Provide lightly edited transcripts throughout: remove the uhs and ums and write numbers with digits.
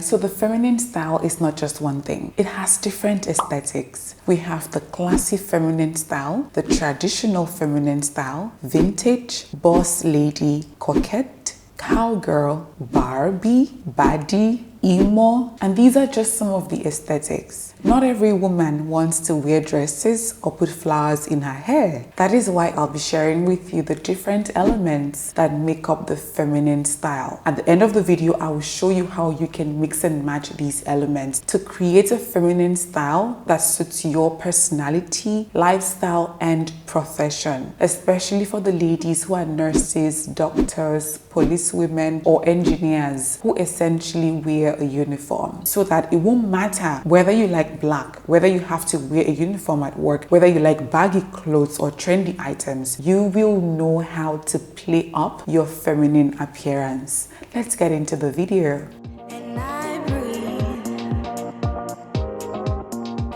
So the feminine style is not just one thing. It has different aesthetics. We have the classy feminine style, the traditional feminine style, vintage, boss lady, coquette, cowgirl, Barbie, baddie, emo, and these are just some of the aesthetics. Not every woman wants to wear dresses or put flowers in her hair. That is why I'll be sharing with you the different elements that make up the feminine style. At the end of the video, I will show you how you can mix and match these elements to create a feminine style that suits your personality, lifestyle, and profession, especially for the ladies who are nurses, doctors, policewomen, or engineers who essentially wear a uniform, so that it won't matter whether you like black, whether you have to wear a uniform at work, whether you like baggy clothes or trendy items, you will know how to play up your feminine appearance. Let's get into the video.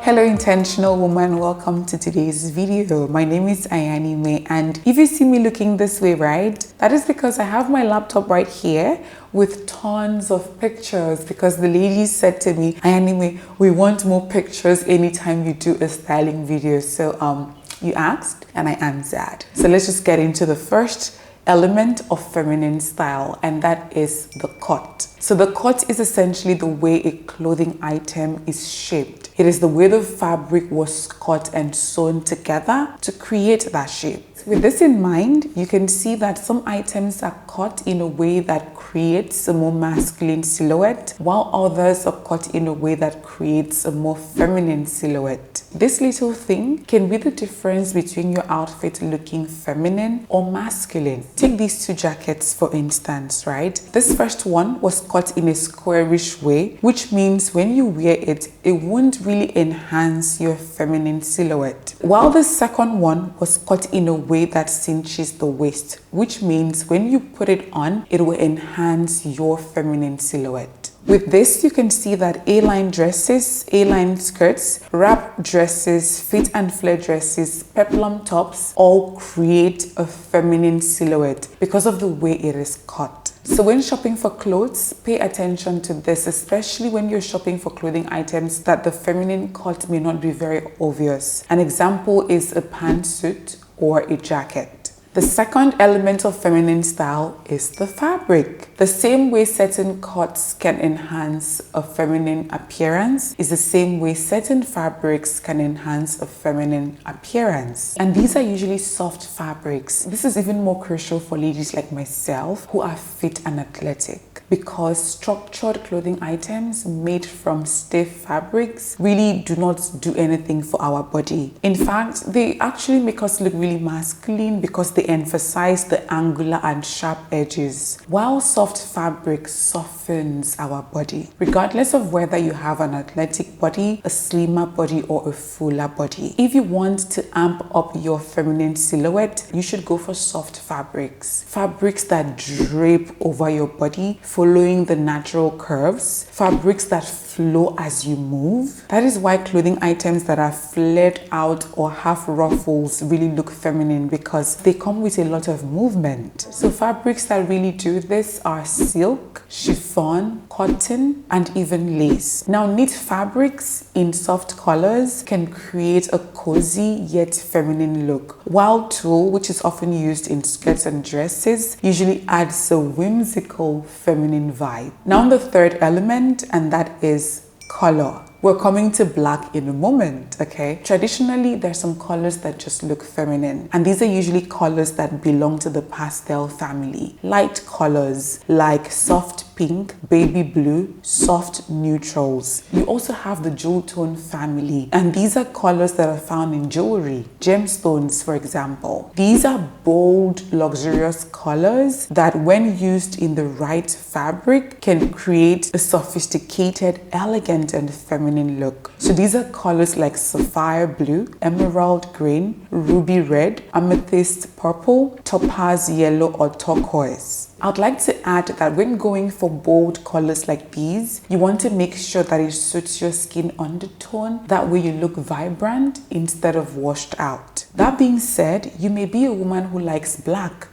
Hello intentional woman, welcome to today's video. My name is Ayanime, and if you see me looking this way, right, that is because I have my laptop right here with tons of pictures, because the ladies said to me, Ayanime, we want more pictures anytime you do a styling video. So you asked and I answered. So let's just get into the first element of feminine style, and that is the cut. So the cut is essentially the way a clothing item is shaped. It is the way the fabric was cut and sewn together to create that shape. With this in mind, you can see that some items are cut in a way that creates a more masculine silhouette, while others are cut in a way that creates a more feminine silhouette. This little thing can be the difference between your outfit looking feminine or masculine. Take these two jackets for instance, right? This first one was cut in a squarish way, which means when you wear it, it won't really enhance your feminine silhouette. While the second one was cut in a way that cinches the waist, which means when you put it on, it will enhance your feminine silhouette. With this, you can see that A-line dresses, A-line skirts, wrap dresses, fit and flare dresses, peplum tops all create a feminine silhouette because of the way it is cut. So when shopping for clothes, pay attention to this, especially when you're shopping for clothing items that the feminine cut may not be very obvious. An example is a pantsuit or a jacket. The second element of feminine style is the fabric. The same way certain cuts can enhance a feminine appearance is the same way certain fabrics can enhance a feminine appearance. And these are usually soft fabrics. This is even more crucial for ladies like myself who are fit and athletic, because structured clothing items made from stiff fabrics really do not do anything for our body. In fact, they actually make us look really masculine because they emphasize the angular and sharp edges, while soft fabric softens our body. Regardless of whether you have an athletic body, a slimmer body, or a fuller body, if you want to amp up your feminine silhouette, you should go for soft fabrics. Fabrics that drape over your body, following the natural curves, fabrics that flow as you move. That is why clothing items that are flared out or have ruffles really look feminine, because they come with a lot of movement. So fabrics that really do this are silk, chiffon, cotton, and even lace. Now, knit fabrics in soft colors can create a cozy yet feminine look, while tulle, which is often used in skirts and dresses, usually adds a whimsical feminine vibe. Now the third element, and that is color. We're coming to black in a moment, okay? Traditionally, there's some colors that just look feminine, and these are usually colors that belong to the pastel family. Light colors like soft pink, baby blue, soft neutrals. You also have the jewel tone family, and these are colors that are found in jewelry, gemstones, for example. These are bold, luxurious colors that, when used in the right fabric, can create a sophisticated, elegant, and feminine look. So these are colors like sapphire blue, emerald green, ruby red, amethyst purple, topaz yellow, or turquoise. I'd like to add that when going for bold colors like these, you want to make sure that it suits your skin undertone. That way you look vibrant instead of washed out. That being said, you may be a woman who likes black,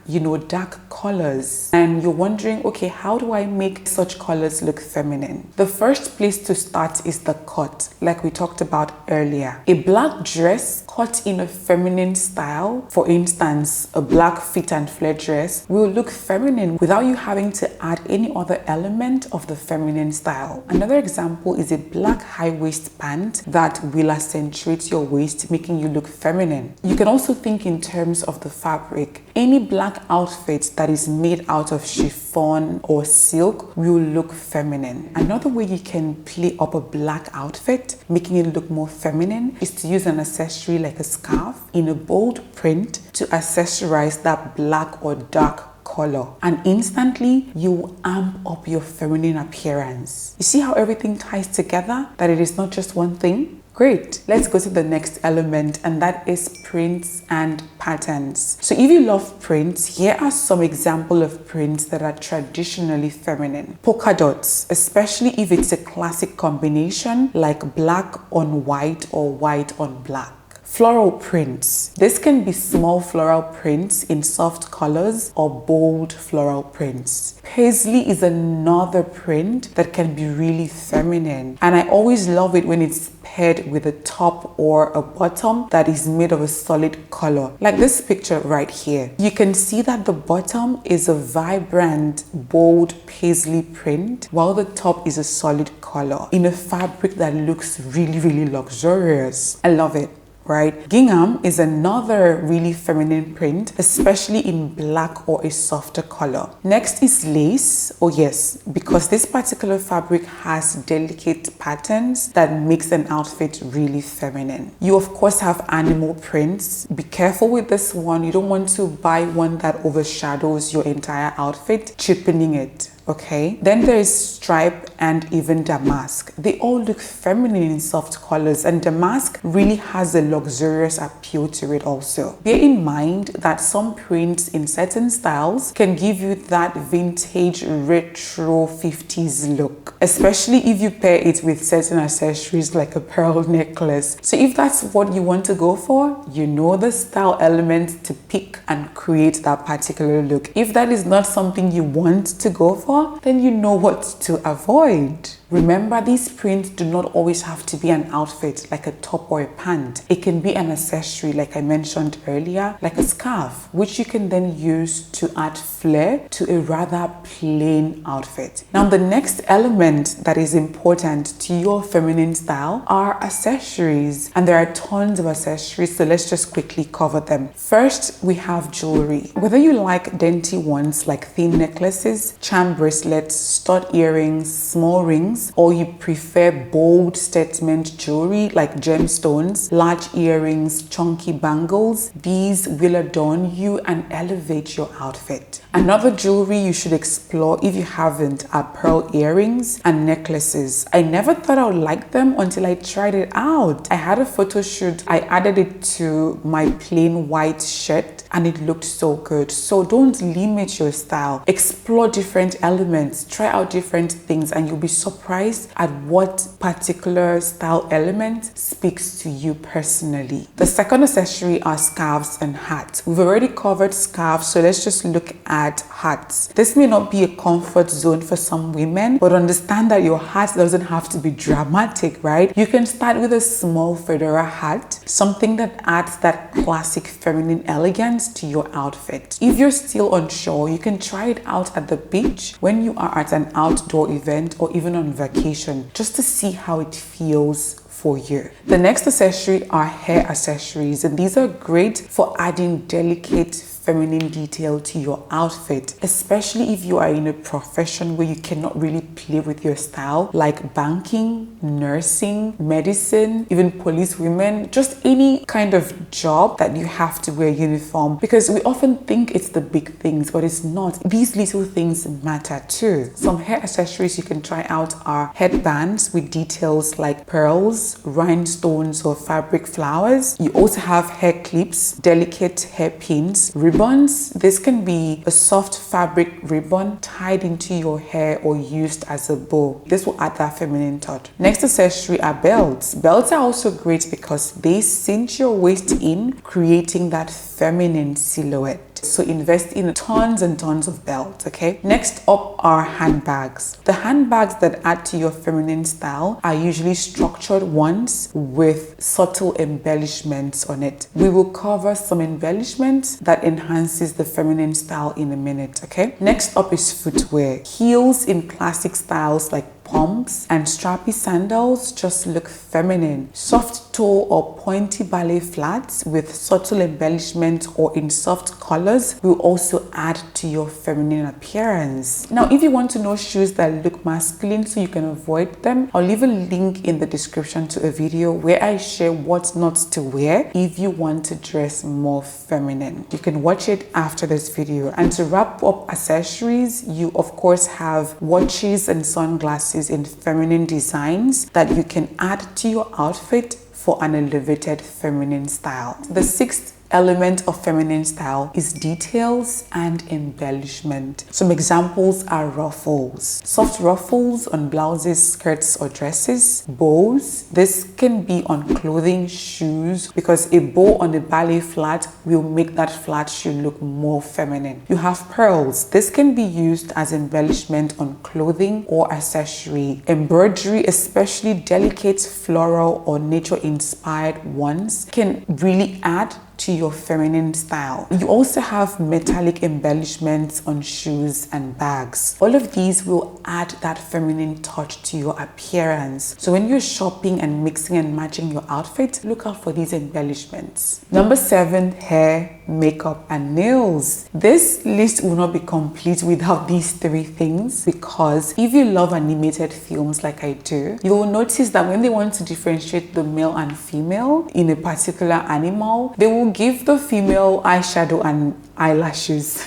dark colors, and you're wondering, okay, how do I make such colors look feminine? The first place to start is the cut, like we talked about earlier. A black dress cut in a feminine style, for instance, a black fit and flare dress, will look feminine without you having to add any other element of the feminine style. Another example is a black high waist pant that will accentuate your waist, making you look feminine. You can also think in terms of the fabric. Any black outfit that is made out of chiffon or silk will look feminine. Another way you can play up a black outfit, making it look more feminine, is to use an accessory like a scarf in a bold print to accessorize that black or dark color, and instantly you will amp up your feminine appearance. You see how everything ties together, that it is not just one thing? Great. Let's go to the next element, and that is prints and patterns. So if you love prints, here are some examples of prints that are traditionally feminine. Polka dots, especially if it's a classic combination like black on white or white on black. Floral prints. This can be small floral prints in soft colors or bold floral prints. Paisley is another print that can be really feminine, and I always love it when it's paired with a top or a bottom that is made of a solid color, like this picture right here. You can see that the bottom is a vibrant, bold paisley print, while the top is a solid color in a fabric that looks really, really luxurious. I love it. Right? Gingham is another really feminine print, especially in black or a softer color. Next is lace. Oh yes, because this particular fabric has delicate patterns that makes an outfit really feminine. You of course have animal prints. Be careful with this one. You don't want to buy one that overshadows your entire outfit, cheapening it. Okay, then there is stripe and even damask. They all look feminine in soft colors, and damask really has a luxurious appeal to it also. Bear in mind that some prints in certain styles can give you that vintage retro 50s look, especially if you pair it with certain accessories like a pearl necklace. So if that's what you want to go for, you know the style elements to pick and create that particular look. If that is not something you want to go for, then you know what to avoid. Remember, these prints do not always have to be an outfit like a top or a pant. It can be an accessory like I mentioned earlier, like a scarf, which you can then use to add flair to a rather plain outfit. Now, the next element that is important to your feminine style are accessories, and there are tons of accessories, so let's just quickly cover them. First, we have jewelry. Whether you like dainty ones like thin necklaces, charm bracelets, stud earrings, small rings, or you prefer bold statement jewelry like gemstones, large earrings, chunky bangles, these will adorn you and elevate your outfit. Another jewelry you should explore if you haven't are pearl earrings and necklaces. I never thought I would like them until I tried it out. I had a photo shoot. I added it to my plain white shirt and it looked so good. So don't limit your style. Explore different elements, try out different things, and you'll be surprised at what particular style element speaks to you personally. The second accessory are scarves and hats. We've already covered scarves, so let's just look at hats. This may not be a comfort zone for some women, but understand that your hat doesn't have to be dramatic, right? You can start with a small fedora hat, something that adds that classic feminine elegance to your outfit. If you're still unsure, you can try it out at the beach, when you are at an outdoor event, or even on vacation, just to see how it feels for you. The next accessory are hair accessories, and these are great for adding delicate feminine detail to your outfit, especially if you are in a profession where you cannot really play with your style, like banking, nursing, medicine, even policewomen, just any kind of job that you have to wear uniform, because we often think it's the big things, but it's not. These little things matter too. Some hair accessories you can try out are headbands with details like pearls, rhinestones, or fabric flowers. You also have hair clips, delicate hair pins, ribbons, this can be a soft fabric ribbon tied into your hair or used as a bow. This will add that feminine touch. Next accessory are belts. Belts are also great because they cinch your waist in, creating that feminine silhouette. So invest in tons and tons of belts, okay? Next up are handbags. The handbags that add to your feminine style are usually structured ones with subtle embellishments on it. We will cover some embellishments that enhances the feminine style in a minute, okay? Next up is footwear. Heels in classic styles like pumps and strappy sandals just look feminine. Soft toe or pointy ballet flats with subtle embellishment or in soft colors will also add to your feminine appearance. Now, if you want to know shoes that look masculine so you can avoid them, I'll leave a link in the description to a video where I share what not to wear if you want to dress more feminine. You can watch it after this video. And to wrap up accessories, you of course have watches and sunglasses in feminine designs that you can add to your outfit for an elevated feminine style. The sixth element of feminine style is details and embellishment. Some examples are ruffles. Soft ruffles on blouses, skirts, or dresses. Bows. This can be on clothing, shoes, because a bow on a ballet flat will make that flat shoe look more feminine. You have pearls. This can be used as embellishment on clothing or accessory. Embroidery, especially delicate floral or nature-inspired ones, can really add to your feminine style. You also have metallic embellishments on shoes and bags. All of these will add that feminine touch to your appearance. So when you're shopping and mixing and matching your outfit, look out for these embellishments. Number 7, hair, makeup, and nails. This list will not be complete without these 3 things, because if you love animated films like I do, you will notice that when they want to differentiate the male and female in a particular animal, they will give the female eyeshadow and eyelashes.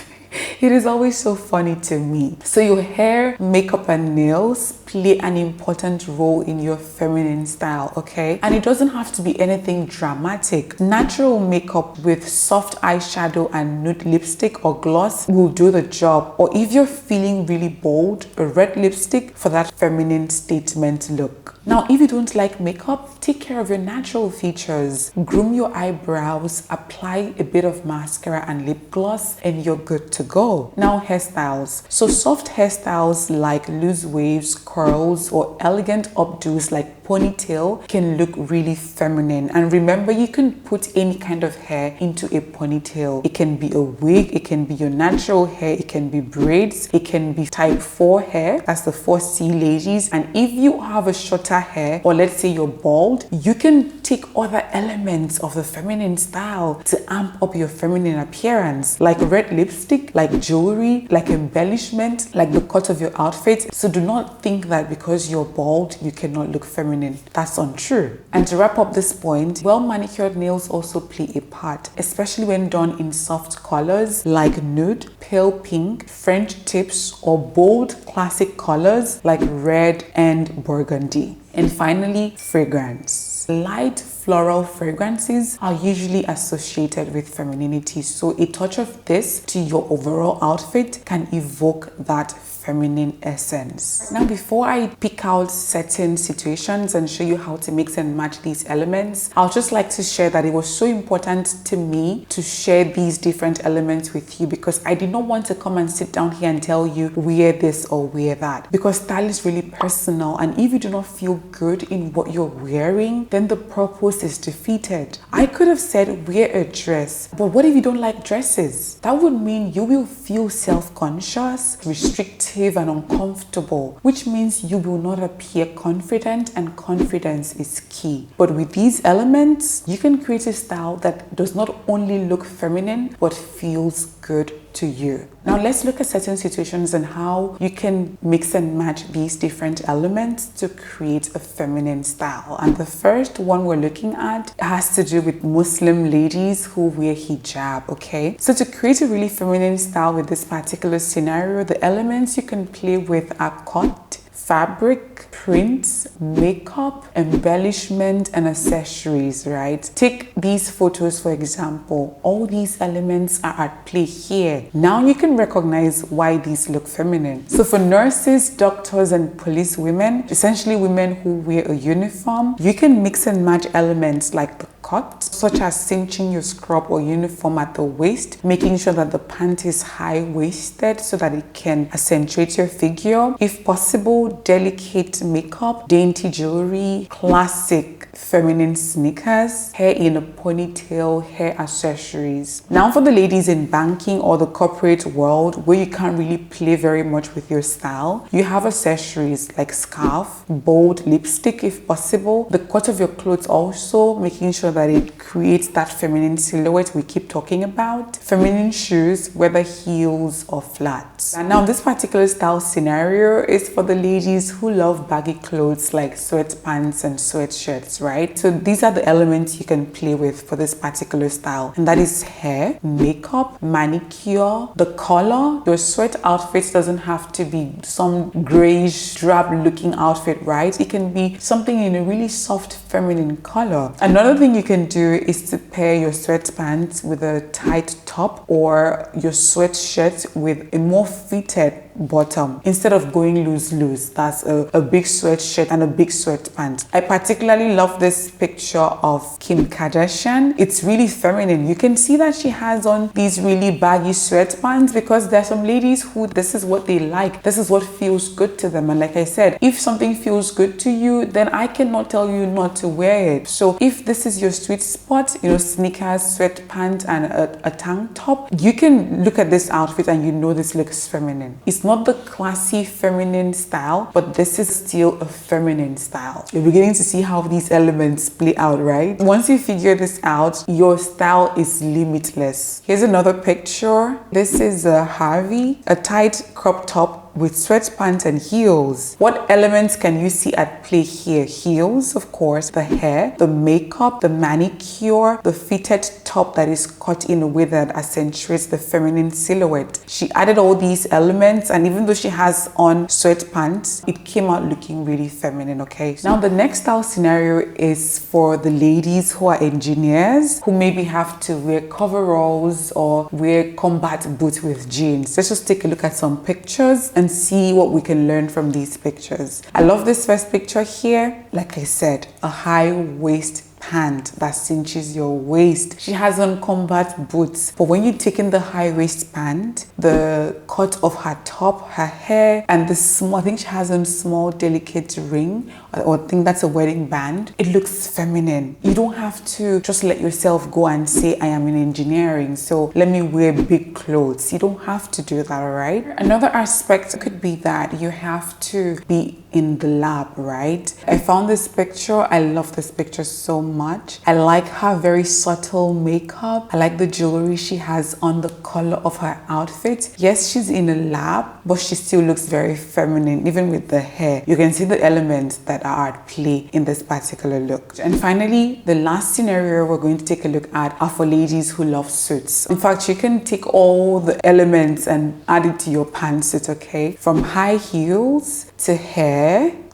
It is always so funny to me. So your hair, makeup, and nails play an important role in your feminine style, okay? And it doesn't have to be anything dramatic. Natural makeup with soft eyeshadow and nude lipstick or gloss will do the job. Or if you're feeling really bold, a red lipstick for that feminine statement look. Now, if you don't like makeup, take care of your natural features. Groom your eyebrows, apply a bit of mascara and lip gloss, and you're good to go. Now, hairstyles. So soft hairstyles like loose waves, curls, or elegant updos like ponytail can look really feminine. And remember, you can put any kind of hair into a ponytail. It can be a wig, it can be your natural hair, it can be braids, it can be type 4 hair, that's the 4C ladies. And if you have a shorter hair, or let's say you're bald, you can take other elements of the feminine style to amp up your feminine appearance, like red lipstick, like jewelry, like embellishment, like the cut of your outfit. So do not think that because you're bald, you cannot look feminine. That's untrue. And to wrap up this point, well manicured nails also play a part, especially when done in soft colors like nude, pale pink, French tips, or bold classic colors like red and burgundy. And finally, fragrance. Light floral fragrances are usually associated with femininity, so a touch of this to your overall outfit can evoke that feminine essence. Now, before I pick out certain situations and show you how to mix and match these elements, I'll just like to share that it was so important to me to share these different elements with you, because I did not want to come and sit down here and tell you wear this or wear that, because style is really personal, and if you do not feel good in what you're wearing, then the purpose is defeated. I could have said wear a dress, but what if you don't like dresses? That would mean you will feel self-conscious, restricted, and uncomfortable, which means you will not appear confident, and confidence is key. But with these elements, you can create a style that does not only look feminine but feels good to you. Now let's look at certain situations and how you can mix and match these different elements to create a feminine style. And the first one we're looking at has to do with Muslim ladies who wear hijab, okay? So to create a really feminine style with this particular scenario, the elements you can play with are cut, fabric, prints, makeup, embellishment, and accessories, right? Take these photos for example. All these elements are at play here. Now you can recognize why these look feminine. So for nurses, doctors, and police women, essentially women who wear a uniform, you can mix and match elements like the cut, such as cinching your scrub or uniform at the waist, making sure that the pant is high-waisted so that it can accentuate your figure. If possible, delicate makeup, dainty jewelry, classic feminine sneakers, hair in a ponytail, hair accessories. Now for the ladies in banking or the corporate world where you can't really play very much with your style, you have accessories like scarf, bold lipstick if possible, the cut of your clothes also, making sure that it creates that feminine silhouette we keep talking about. Feminine shoes, whether heels or flats. And now this particular style scenario is for the ladies who love baggy clothes like sweatpants and sweatshirts, right? So these are the elements you can play with for this particular style, and that is hair, makeup, manicure, the color. Your sweat outfit doesn't have to be some grayish drab looking outfit, right? It can be something in a really soft feminine color. Another thing you can do is to pair your sweatpants with a tight top or your sweatshirt with a more fitted bottom instead of going loose. That's a big sweatshirt and a big sweatpants. I particularly love this picture of Kim Kardashian. It's really feminine. You can see that she has on these really baggy sweatpants because there are some ladies who this is what they like. This is what feels good to them. And like I said, if something feels good to you, then I cannot tell you not to wear it. So if this is your sweet spot, you know, sneakers, sweatpants, and a tank top, you can look at this outfit and you know this looks feminine. It's not the classy feminine style, but this is still a feminine style. You're beginning to see how these elements play out, right? Once you figure this out, your style is limitless. Here's another picture. This is a Harvey, a tight crop top with sweatpants and heels. What elements can you see at play here? Heels, of course, the hair, the makeup, the manicure, the fitted top that is cut in a way that accentuates the feminine silhouette. She added all these elements, and even though she has on sweatpants, it came out looking really feminine, okay? Now the next style scenario is for the ladies who are engineers who maybe have to wear coveralls or wear combat boots with jeans. Let's just take a look at some pictures and see what we can learn from these pictures. I love this first picture here. Like I said, a high waist pant that cinches your waist. She has on combat boots, but when you take in the high waist pant, the cut of her top, her hair, and the small, I think she has on small delicate ring, or I think that's a wedding band, it looks feminine. You don't have to just let yourself go and say, I am in engineering, so let me wear big clothes. You don't have to do that, all right? Another aspect could be that you have to be in the lab, right? I found this picture. I love this picture so much. I like her very subtle makeup. I like the jewelry she has on, the color of her outfit. Yes, she's in a lab, but she still looks very feminine, even with the hair. You can see the elements that are at play in this particular look. And finally, the last scenario we're going to take a look at are for ladies who love suits. In fact, you can take all the elements and add it to your pantsuit, okay? From high heels to hair,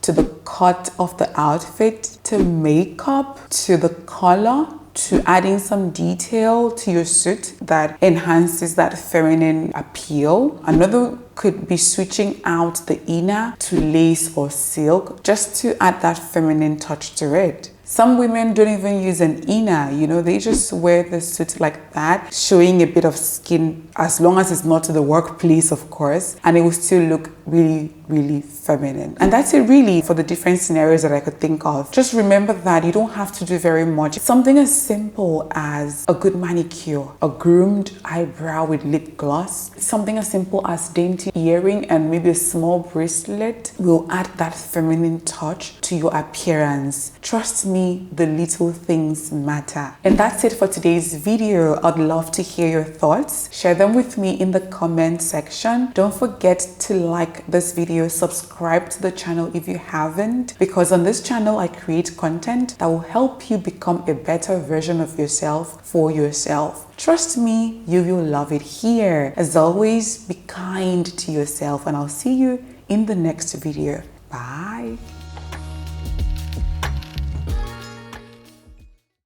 to the cut of the outfit, to makeup, to the color, to adding some detail to your suit that enhances that feminine appeal. Another could be switching out the inner to lace or silk just to add that feminine touch to it. Some women don't even use an inner, you know, they just wear the suit like that, showing a bit of skin, as long as it's not to the workplace, of course, and it will still look really, really feminine. And that's it really for the different scenarios that I could think of. Just remember that you don't have to do very much. Something as simple as a good manicure, a groomed eyebrow with lip gloss, something as simple as dainty earring and maybe a small bracelet will add that feminine touch to your appearance. Trust me, the little things matter. And that's it for today's video. I'd love to hear your thoughts. Share them with me in the comment section. Don't forget to like this video, subscribe to the channel if you haven't, because on this channel I create content that will help you become a better version of yourself for yourself. Trust me, you will love it here. As always, be kind to yourself, and I'll see you in the next video. Bye.